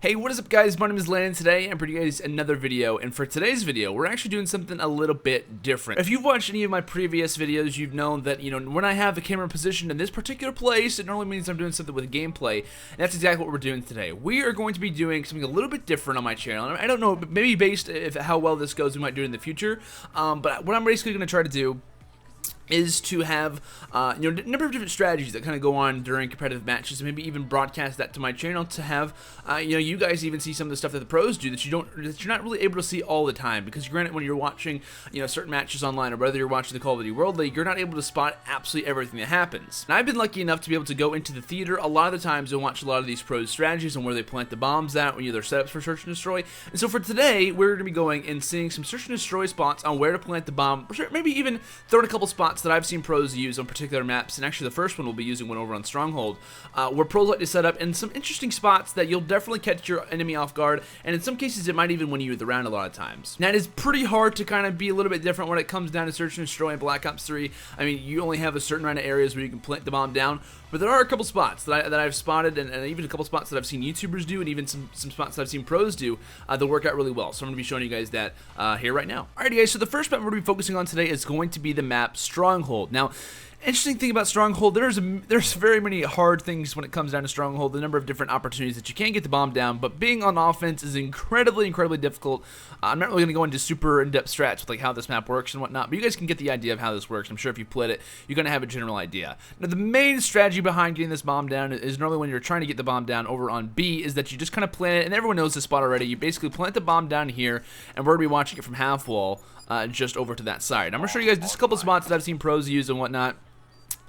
Hey, what is up guys? My name is Landon today, and I'm bringing you guys another video, and for today's video, we're actually doing something a little bit different. If you've watched any of my previous videos, you've known that, when I have the camera positioned in this particular place, it normally means I'm doing something with gameplay, and that's exactly what we're doing today. We are going to be doing something a little bit different on my channel, and I don't know, maybe based if how well this goes, we might do it in the future, but what I'm basically going to try to do is to have a number of different strategies that kind of go on during competitive matches, and maybe even broadcast that to my channel to have you guys even see some of the stuff that the pros do that you're not really able to see all the time, because granted, when you're watching certain matches online, or whether you're watching the Call of Duty World League, you're not able to spot absolutely everything that happens. And I've been lucky enough to be able to go into the theater a lot of the times and watch a lot of these pros strategies and where they plant the bombs at, when their setups for search and destroy. And so for today, we're going to be going and seeing some search and destroy spots on where to plant the bomb, maybe even throwing a couple spots that I've seen pros use on particular maps. And actually the first one we'll be using one over on Stronghold, where pros like to set up in some interesting spots that you'll definitely catch your enemy off guard, and in some cases it might even win you the round a lot of times. Now, it is pretty hard to kind of be a little bit different when it comes down to search and destroy in Black Ops 3. I mean, you only have a certain amount of areas where you can plant the bomb down, but there are a couple spots that I've spotted, and even a couple spots that I've seen YouTubers do, and even some spots that I've seen pros do that work out really well. So I'm going to be showing you guys that here right now. Alrighty guys, so the first map we're going to be focusing on today is going to be the map Stronghold. Now, interesting thing about Stronghold, there's very many hard things when it comes down to Stronghold, the number of different opportunities that you can get the bomb down, but being on offense is incredibly difficult. I'm not really going to go into super in-depth strats with like how this map works and whatnot, but you guys can get the idea of how this works. I'm sure if you played it, you're going to have a general idea. Now, the main strategy behind getting this bomb down is normally when you're trying to get the bomb down over on B, is that you just kind of plant it, and everyone knows this spot already. You basically plant the bomb down here, and we're going to be watching it from half wall, just over to that side. I'm going to show you guys just a couple spots that I've seen pros use and whatnot.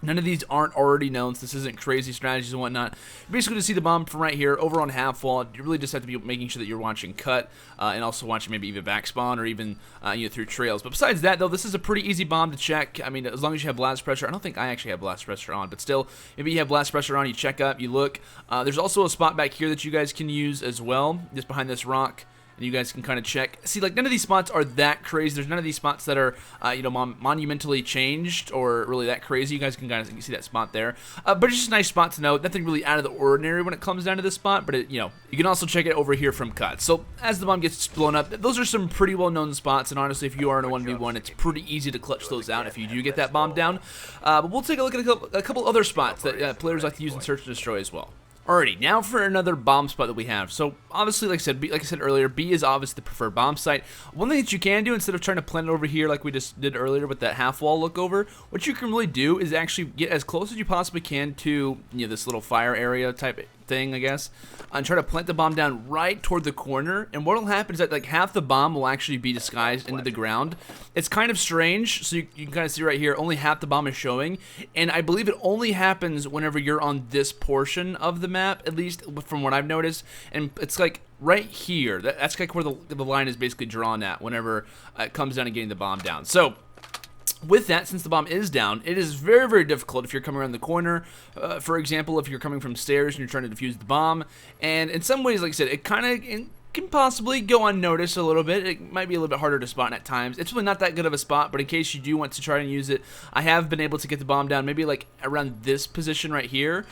None of these aren't already known, so this isn't crazy strategies and whatnot. You're basically to see the bomb from right here over on half wall. You really just have to be making sure that you're watching cut, and also watching maybe even back spawn, or even through trails. But besides that, though, this is a pretty easy bomb to check. I mean, as long as you have blast pressure. I don't think I actually have blast pressure on, but still, maybe you have blast pressure on, you check up, you look. There's also a spot back here that you guys can use as well, just behind this rock. And you guys can kind of check. See, like, none of these spots are that crazy. There's none of these spots that are, monumentally changed or really that crazy. You guys can kind of see that spot there. But it's just a nice spot to note. Nothing really out of the ordinary when it comes down to this spot. But, you can also check it over here from cut. So, as the bomb gets blown up, those are some pretty well-known spots. And honestly, if you are in a 1v1, it's pretty easy to clutch those out if you do get that bomb down. But we'll take a look at a couple other spots that players like to use in Search and Destroy as well. Alrighty, now for another bomb spot that we have. So obviously, like I said earlier, B is obviously the preferred bomb site. One thing that you can do, instead of trying to plant it over here like we just did earlier with that half wall look over, what you can really do is actually get as close as you possibly can to this little fire area type thing, I guess, and try to plant the bomb down right toward the corner. And what will happen is that like half the bomb will actually be disguised into the ground. It's kind of strange, so you can kind of see right here, only half the bomb is showing, and I believe it only happens whenever you're on this portion of the map, at least from what I've noticed. And it's like right here, that's like where the line is basically drawn at whenever it comes down to getting the bomb down. So with that, since the bomb is down, it is very difficult if you're coming around the corner. For example, if you're coming from stairs and you're trying to defuse the bomb. And in some ways, like I said, it kind of can possibly go unnoticed a little bit. It might be a little bit harder to spot at times. It's really not that good of a spot, but in case you do want to try and use it, I have been able to get the bomb down maybe like around this position right here.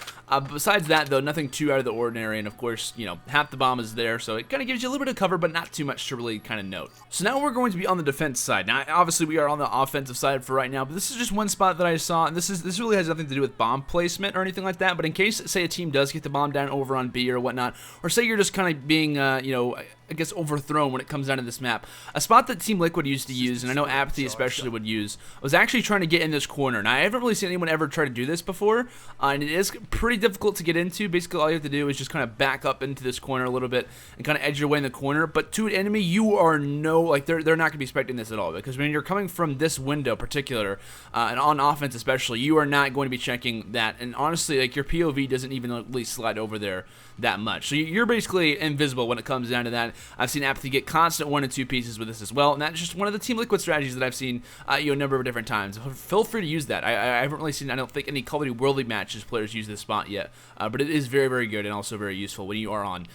Besides that, though, nothing too out of the ordinary, and of course, half the bomb is there, so it kind of gives you a little bit of cover, but not too much to really kind of note. So now we're going to be on the defense side. Now, obviously, we are on the offensive side for right now, but this is just one spot that I saw, and this really has nothing to do with bomb placement or anything like that, but in case, say, a team does get the bomb down over on B or whatnot, or say you're just kind of being, I guess, overthrown when it comes down to this map. A spot that Team Liquid used to use, and I know Apathy especially would use, was actually trying to get in this corner. Now, I haven't really seen anyone ever try to do this before, and it is pretty difficult to get into. Basically, all you have to do is just kind of back up into this corner a little bit and kind of edge your way in the corner. But to an enemy, you are they're not going to be expecting this at all, because when you're coming from this window particular, and on offense especially, you are not going to be checking that. And honestly, like, your POV doesn't even at least slide over there that much. So you're basically invisible when it comes down to that. I've seen Apathy get constant 1 and 2 pieces with this as well, and that's just one of the Team Liquid strategies that I've seen a number of different times. Feel free to use that. I haven't really seen, I don't think, any Call of Duty World League matches players use this spot yet, but it is very, very good and also very useful when you are on,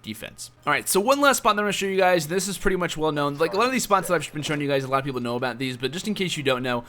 defense. All right, so one last spot that I'm going to show you guys. This is pretty much well known. Like a lot of these spots that I've been showing you guys, a lot of people know about these, but just in case you don't know,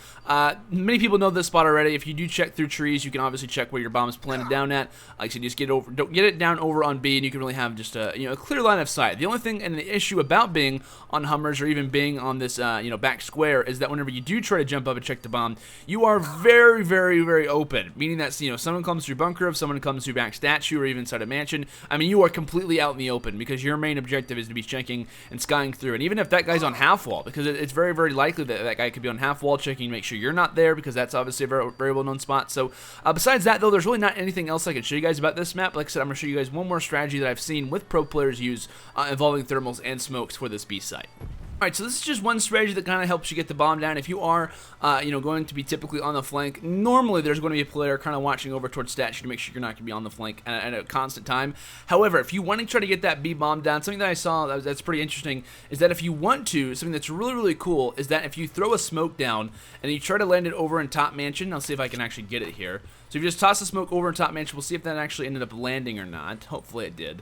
many people know this spot already. If you do check through trees, you can obviously check where your bomb is planted down at. Like I said, just get it down over on B, and you can really have just a clear line of sight. The only thing and the issue about being on Hummers or even being on this back square is that whenever you do try to jump up and check the bomb, you are very, very, very open. Meaning that someone comes through bunker, if someone comes through back statue, or even inside a mansion, I mean, you are completely out in the open because your main objective is to be checking and skying through. And even if that guy's on half wall, because it's very, very likely that that guy could be on half wall checking to make sure you're not there, because that's obviously a very, very well known spot. So besides that, though, there's really not anything else I can show you guys about this map. Like I said, I'm going to show you guys one more strategy that I've seen with pro players use involving thermals and smokes for this B site. Alright, so this is just one strategy that kind of helps you get the bomb down. If you are, going to be typically on the flank, normally there's going to be a player kind of watching over towards statue to make sure you're not going to be on the flank at a constant time. However, if you want to try to get that B bomb down, something that I saw that's pretty interesting is that if you want to, something that's really, really cool is that if you throw a smoke down and you try to land it over in top mansion, I'll see if I can actually get it here. So if you just toss the smoke over in top mansion, we'll see if that actually ended up landing or not. Hopefully it did.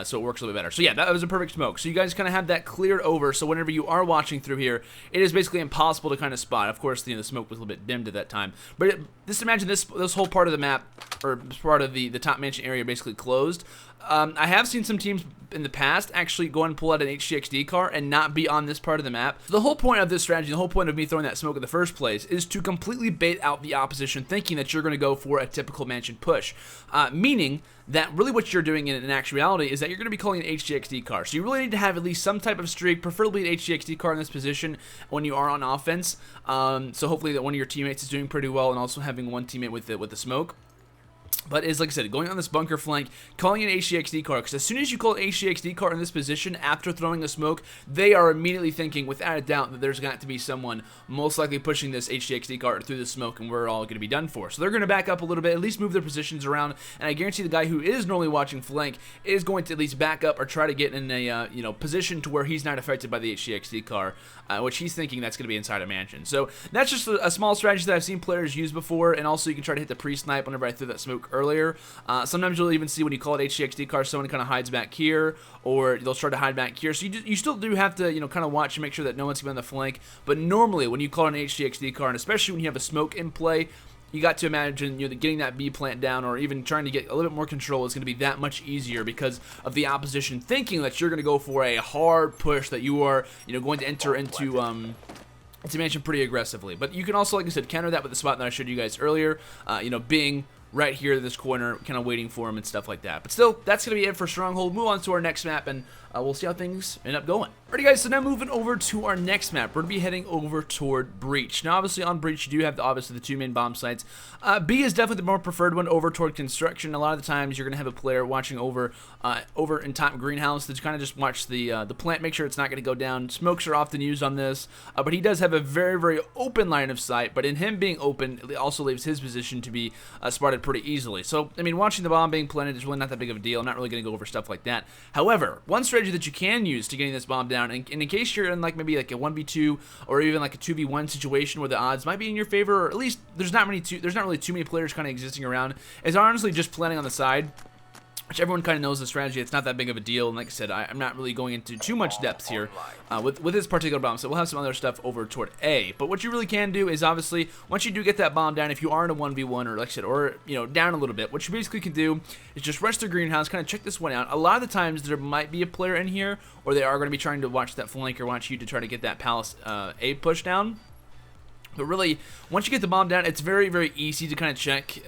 So it works a little bit better. So yeah, that was a perfect smoke. So you guys kind of have that cleared over, so whenever you are watching through here, it is basically impossible to kind of spot. Of course, the smoke was a little bit dimmed at that time. But just imagine this whole part of the map, or part of the top mansion area basically closed. I have seen some teams in the past actually go and pull out an HCXD car and not be on this part of the map. The whole point of this strategy, the whole point of me throwing that smoke in the first place, is to completely bait out the opposition, thinking that you're going to go for a typical mansion push. Meaning that really what you're doing in actuality is that you're going to be calling an HCXD car. So you really need to have at least some type of streak, preferably an HCXD car in this position when you are on offense. So hopefully that one of your teammates is doing pretty well, and also having one teammate with the smoke. But is, like I said, going on this bunker flank, calling an HCXD car, because as soon as you call an HCXD car in this position after throwing a smoke, they are immediately thinking, without a doubt, that there's got to be someone most likely pushing this HCXD car through the smoke, and we're all going to be done for. So they're going to back up a little bit, at least move their positions around, and I guarantee the guy who is normally watching flank is going to at least back up or try to get in a position to where he's not affected by the HCXD car, which he's thinking that's going to be inside a mansion. So that's just a small strategy that I've seen players use before, and also you can try to hit the pre-snipe whenever I threw that smoke earlier. Sometimes you'll even see when you call it HCXD car, someone kind of hides back here, or they'll try to hide back here. So you still do have to kind of watch and make sure that no one's going to be on the flank. But normally when you call an HCXD car, and especially when you have a smoke in play, you got to imagine getting that B plant down, or even trying to get a little bit more control, is going to be that much easier because of the opposition thinking that you're going to go for a hard push, that you are going to enter into mansion pretty aggressively. But you can also, like I said, counter that with the spot that I showed you guys earlier, being right here in this corner, kind of waiting for him and stuff like that. But still, that's going to be it for Stronghold. Move on to our next map, and we'll see how things end up going. Alrighty guys, so now moving over to our next map, we're going to be heading over toward Breach. Now obviously on Breach you do have the two main bomb sites. B is definitely the more preferred one over toward Construction. A lot of the times you're going to have a player watching over in top greenhouse to kind of just watch the plant, make sure it's not going to go down. Smokes are often used on this, but he does have a very, very open line of sight, but in him being open, it also leaves his position to be spotted pretty easily. So, I mean, watching the bomb being planted is really not that big of a deal. I'm not really going to go over stuff like that. However, one strategy that you can use to getting this bomb down, and in case you're in maybe a 1v2 or even like a 2v1 situation where the odds might be in your favor, or at least there's not really too many players kind of existing around, is honestly just planting on the side, which everyone kind of knows the strategy. It's not that big of a deal, and like I said, I'm not really going into too much depth here with this particular bomb, so we'll have some other stuff over toward A. But what you really can do is, obviously, once you do get that bomb down, if you are in a 1v1, or like I said, or down a little bit, what you basically can do is just rush the greenhouse, kind of check this one out. A lot of the times there might be a player in here, or they are going to be trying to watch that flank or watch you to try to get that Palace A push down. But really, once you get the bomb down, it's very, very easy to kind of check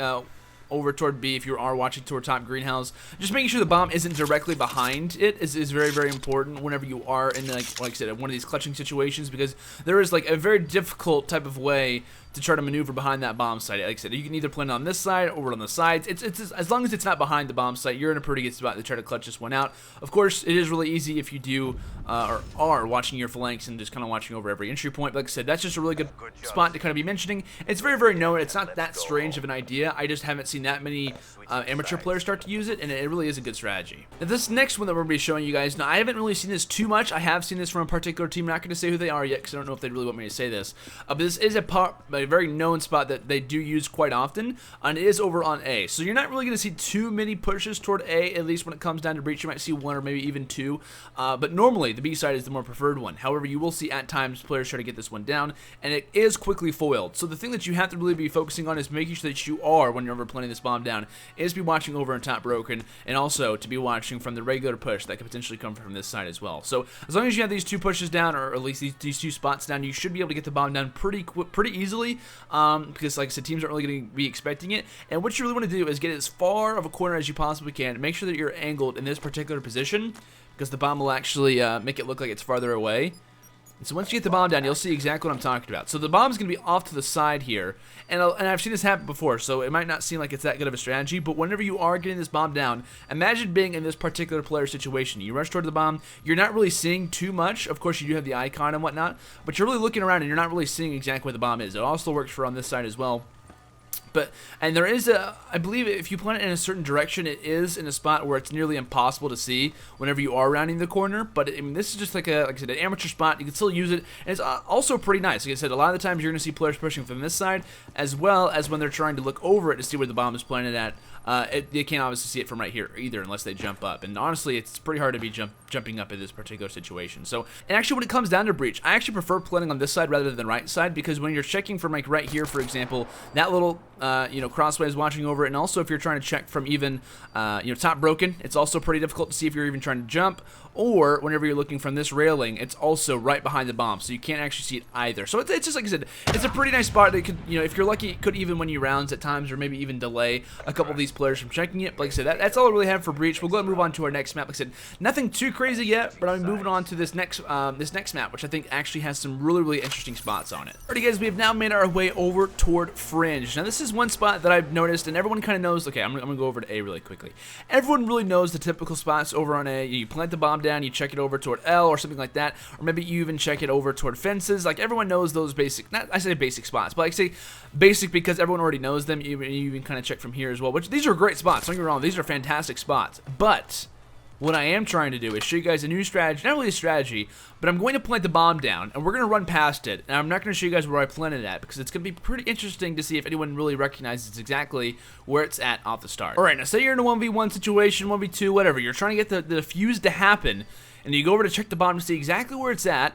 over toward B if you are watching toward top greenhouse. Just making sure the bomb isn't directly behind it is very, very important whenever you are in like I said, one of these clutching situations, because there is a very difficult type of way to try to maneuver behind that bomb site. Like I said, you can either plant on this side or on the sides. It's as long as it's not behind the bomb site, you're in a pretty good spot to try to clutch this one out. Of course, it is really easy if you do or are watching your flanks and just kind of watching over every entry point. But like I said, that's just a really good spot to kind of be mentioning. It's very, very known. It's not that strange of an idea. I just haven't seen that many amateur players start to use it, and it really is a good strategy. Now, this next one that we're going to be showing you guys, now I haven't really seen this too much. I have seen this from a particular team. I'm not going to say who they are yet because I don't know if they really want me to say this. But this is a very known spot that they do use quite often, and it is over on A. So you're not really going to see too many pushes toward A, at least when it comes down to breach. You might see one or maybe even two, but normally the B side is the more preferred one. However, you will see at times players try to get this one down, and it is quickly foiled. So the thing that you have to really be focusing on is making sure that you are, when you're ever planting this bomb down, is be watching over on top broken, and also to be watching from the regular push that could potentially come from this side as well. So as long as you have these two pushes down, or at least these two spots down, you should be able to get the bomb down pretty easily, because like I said, teams aren't really going to be expecting it. And what you really want to do is get as far of a corner as you possibly can. Make sure that you're angled in this particular position, because the bomb will actually make it look like it's farther away. And so once you get the bomb down, you'll see exactly what I'm talking about. So the bomb's going to be off to the side here, and I've seen this happen before, so it might not seem like it's that good of a strategy, but whenever you are getting this bomb down, imagine being in this particular player situation. You rush toward the bomb, you're not really seeing too much. Of course, you do have the icon and whatnot, but you're really looking around and you're not really seeing exactly where the bomb is. It also works for on this side as well. And there is I believe if you plant it in a certain direction, it is in a spot where it's nearly impossible to see whenever you are rounding the corner. But I mean, this is just like I said, an amateur spot. You can still use it, and it's also pretty nice. Like I said, a lot of the times you're going to see players pushing from this side, as well as when they're trying to look over it to see where the bomb is planted at. They can't obviously see it from right here either unless they jump up. And honestly, it's pretty hard to be jumping up in this particular situation. So, and actually when it comes down to breach, I actually prefer planting on this side rather than the right side, because when you're checking from like right here, for example, that little crossway is watching over it. And also if you're trying to check from even top broken, it's also pretty difficult to see if you're even trying to jump. Or whenever you're looking from this railing, it's also right behind the bomb, so you can't actually see it either. So it's just like I said, it's a pretty nice spot. It could, if you're lucky, it could even win you rounds at times, or maybe even delay a couple of these players from checking it. But like I said, that's all I really have for breach. We'll go ahead and move on to our next map. Like I said, nothing too crazy yet, but I'm moving on to this next map, which I think actually has some really interesting spots on it. Alrighty guys, we have now made our way over toward Fringe. Now this is one spot that I've noticed, and everyone kind of knows. Okay, I'm gonna go over to A really quickly. Everyone really knows the typical spots over on A. You plant the bomb down, you check it over toward L or something like that, or maybe you even check it over toward fences. Like everyone knows those basic, I say basic spots, but I say basic because everyone already knows them. You even kind of check from here as well, which these are great spots. Don't get me wrong, these are fantastic spots. But what I am trying to do is show you guys a new strategy, not really a strategy, but I'm going to plant the bomb down, and we're going to run past it, and I'm not going to show you guys where I planted it at, because it's going to be pretty interesting to see if anyone really recognizes exactly where it's at off the start. Alright, now say you're in a 1v1 situation, 1v2, whatever, you're trying to get the fuse to happen, and you go over to check the bomb to see exactly where it's at,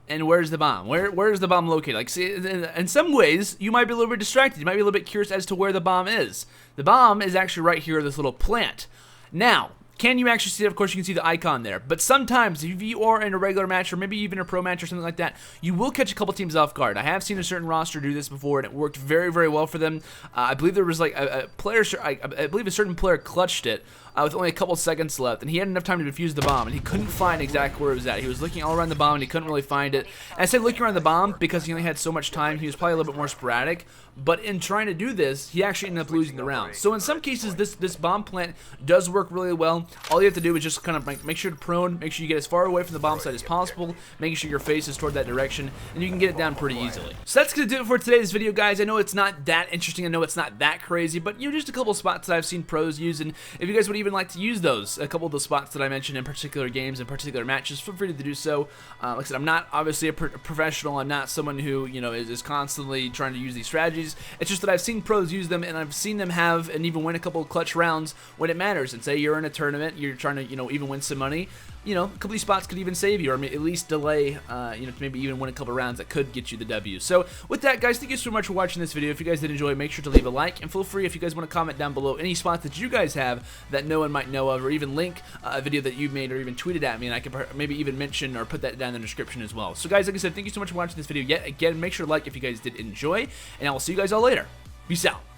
and where's the bomb? Where is the bomb located? Like, see, in some ways, you might be a little bit distracted. You might be a little bit curious as to where the bomb is. The bomb is actually right here, this little plant. Now, can you actually see it? Of course, you can see the icon there. But sometimes, if you are in a regular match, or maybe even a pro match or something like that, you will catch a couple teams off guard. I have seen a certain roster do this before, and it worked very well for them. I believe there was like a player, I believe a certain player clutched it with only a couple seconds left, and he had enough time to defuse the bomb, and he couldn't find exactly where it was at. He was looking all around the bomb, and he couldn't really find it. And I said looking around the bomb because he only had so much time. He was probably a little bit more sporadic, but in trying to do this, he actually ended up losing the round. So in some cases, this bomb plant does work really well. All you have to do is just kind of make sure to prone, make sure you get as far away from the bomb site as possible, making sure your face is toward that direction, and you can get it down pretty easily. So that's going to do it for today's video, guys. I know it's not that interesting, I know it's not that crazy, but just a couple spots that I've seen pros use, and if you guys would even like to use those, a couple of the spots that I mentioned in particular games and particular matches, feel free to do so. Like I said, I'm not obviously a professional. I'm not someone who is constantly trying to use these strategies. It's just that I've seen pros use them, and I've seen them have and even win a couple of clutch rounds when it matters. And say you're in a tournament, you're trying to even win some money. A couple of these spots could even save you, or at least delay, to maybe even win a couple rounds that could get you the W. So with that, guys, thank you so much for watching this video. If you guys did enjoy, make sure to leave a like, and feel free if you guys want to comment down below any spots that you guys have that no one might know of, or even link a video that you made or even tweeted at me, and I can maybe even mention or put that down in the description as well. So guys, like I said, thank you so much for watching this video yet again. Make sure to like if you guys did enjoy, and I will see you guys all later. Peace out.